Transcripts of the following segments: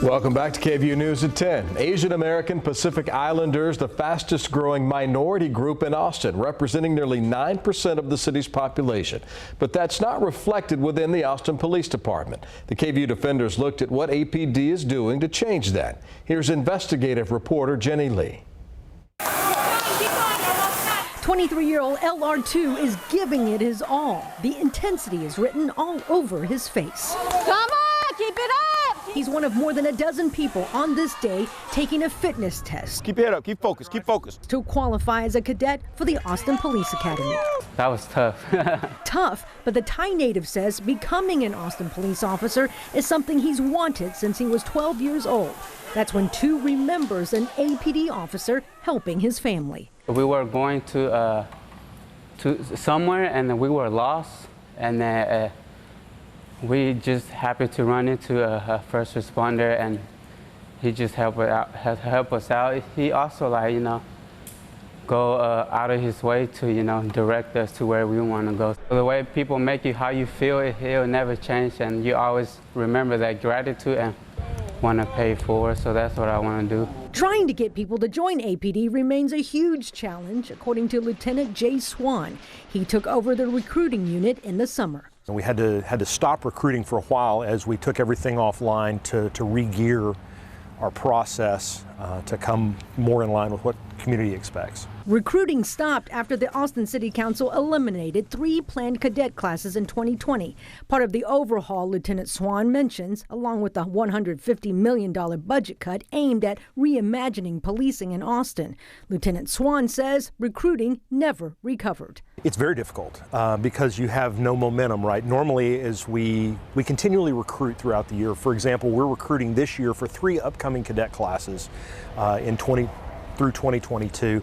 Welcome back to KVUE News at 10. Asian American Pacific Islanders, the fastest growing minority group in Austin, representing nearly 9% of the city's population. But that's not reflected within the Austin Police Department. The KVUE Defenders looked at what APD is doing to change that. Here's investigative reporter Jenny Lee. 23-year-old LR2 is giving it his all. The intensity is written all over his face. Come on, keep it up! He's one of more than a dozen people on this day taking a fitness test. Keep your head up, keep focused, keep focused. To qualify as a cadet for the Austin Police Academy. That was tough. Tough, but the Thai native says becoming an Austin police officer is something he's wanted since he was 12 years old. That's when Tu remembers an APD officer helping his family. We were going to somewhere and we were lost, and we just happened to run into a first responder, and he just helped us out. He also, go out of his way to, direct us to where we want to go. The way people make you how you feel, it'll never change, and you always remember that gratitude and want to pay forward. So that's what I want to do. Trying to get people to join APD remains a huge challenge, according to Lieutenant Jay Swan. He took over the recruiting unit in the summer. We had to stop recruiting for a while as we took everything offline to re-gear our process to come more in line with what community expects. Recruiting stopped after the Austin City Council eliminated 3 planned cadet classes in 2020. Part of the overhaul Lieutenant Swan mentions, along with the $150 million budget cut aimed at reimagining policing in Austin. Lieutenant Swan says recruiting never recovered. It's very difficult because you have no momentum, right? Normally, as we continually recruit throughout the year. For example, we're recruiting this year for 3 upcoming cadet classes through 2022.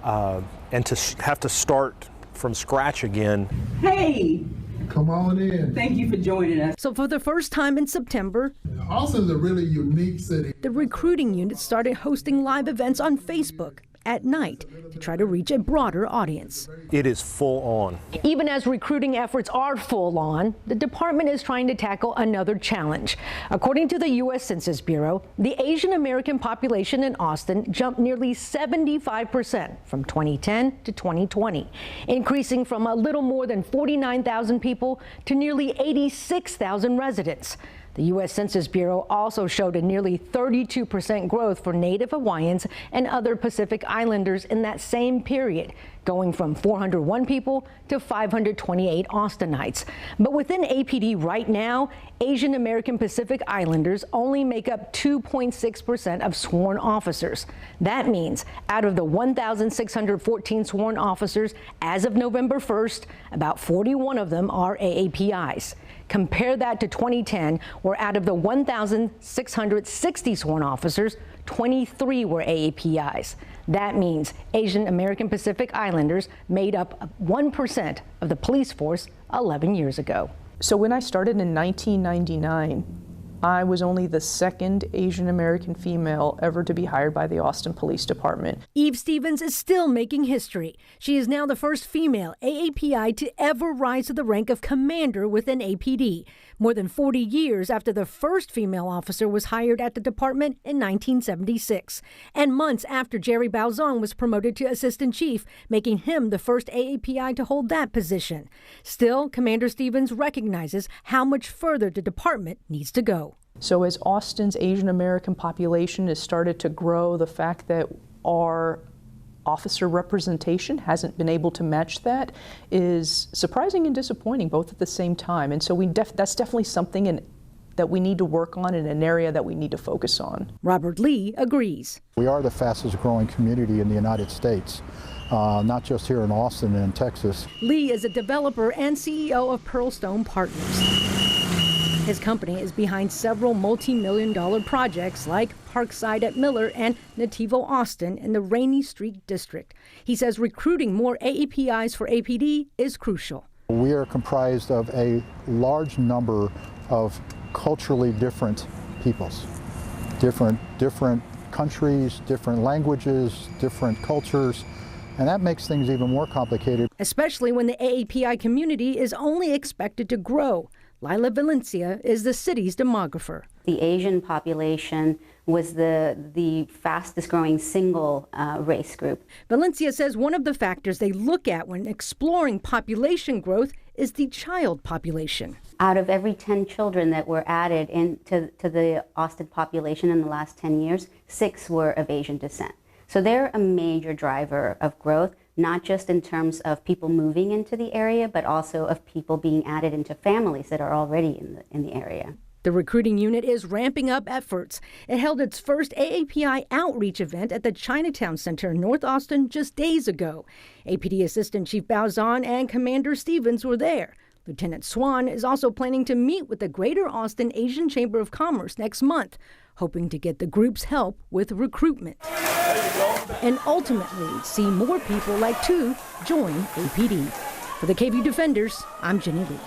And to have to start from scratch again. Hey! Come on in. Thank you for joining us. So for the first time in September, Austin's a really unique city. The recruiting unit started hosting live events on Facebook at night to try to reach a broader audience. It is full on. Even as recruiting efforts are full on, the department is trying to tackle another challenge. According to the US Census Bureau, the Asian American population in Austin jumped nearly 75% from 2010 to 2020, increasing from a little more than 49,000 people to nearly 86,000 residents. The U.S. Census Bureau also showed a nearly 32% growth for Native Hawaiians and other Pacific Islanders in that same period, going from 401 people to 528 Austinites. But within APD right now, Asian American Pacific Islanders only make up 2.6% of sworn officers. That means out of the 1,614 sworn officers as of November 1st, about 41 of them are AAPIs. Compare that to 2010, where out of the 1,660 sworn officers, 23 were AAPIs. That means Asian American Pacific Islanders made up 1% of the police force 11 years ago. So when I started in 1999, I was only the second Asian American female ever to be hired by the Austin Police Department. Eve Stevens is still making history. She is now the first female AAPI to ever rise to the rank of commander within APD, more than 40 years after the first female officer was hired at the department in 1976, and months after Jerry Bauzon was promoted to assistant chief, making him the first AAPI to hold that position. Still, Commander Stevens recognizes how much further the department needs to go. So as Austin's Asian American population has started to grow, the fact that our officer representation hasn't been able to match that is surprising and disappointing both at the same time. And so that's definitely something that we need to work on in an area that we need to focus on. Robert Lee agrees. We are the fastest growing community in the United States. Not just here in Austin and in Texas. Lee is a developer and CEO of Pearlstone Partners. His company is behind several multi-million-dollar projects like Parkside at Miller and Nativo Austin in the Rainy Street District. He says recruiting more AAPIs for APD is crucial. We are comprised of a large number of culturally different peoples, different countries, different languages, different cultures. And that makes things even more complicated. Especially when the AAPI community is only expected to grow. Lila Valencia is the city's demographer. The Asian population was the fastest growing single race group. Valencia says one of the factors they look at when exploring population growth is the child population. Out of every 10 children that were added into the Austin population in the last 10 years, 6 were of Asian descent. So they're a major driver of growth, not just in terms of people moving into the area, but also of people being added into families that are already in the area. The recruiting unit is ramping up efforts. It held its first AAPI outreach event at the Chinatown Center in North Austin just days ago. APD Assistant Chief Baozan and Commander Stevens were there. Lieutenant Swan is also planning to meet with the Greater Austin Asian Chamber of Commerce next month, hoping to get the group's help with recruitment. And ultimately see more people like Tu join APD. For the KVUE Defenders, I'm Jenny Lee.